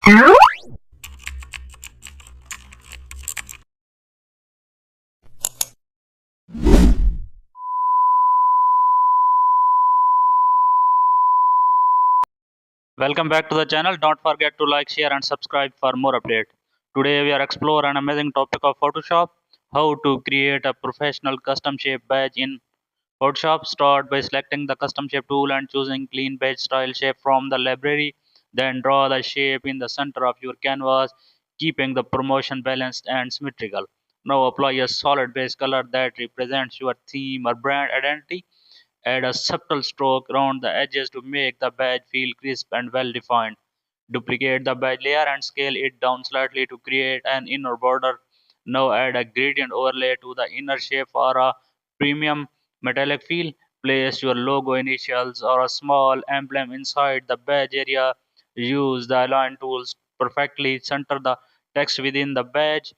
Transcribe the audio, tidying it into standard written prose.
Welcome back to the channel. Don't forget to like, share and subscribe for more updates. Today we are explore an amazing topic of Photoshop, how to create a professional custom shape badge in Photoshop. Start by selecting the custom shape tool and choosing clean badge style shape from the library. Then draw the shape in the center of your canvas, keeping the promotion balanced and symmetrical. Now apply a solid base color that represents your theme or brand identity. Add a subtle stroke around the edges to make the badge feel crisp and well defined. Duplicate the badge layer and scale it down slightly to create an inner border. Now add a gradient overlay to the inner shape for a premium metallic feel. Place your logo initials or a small emblem inside the badge area. Use the align tools perfectly. Center the text within the badge.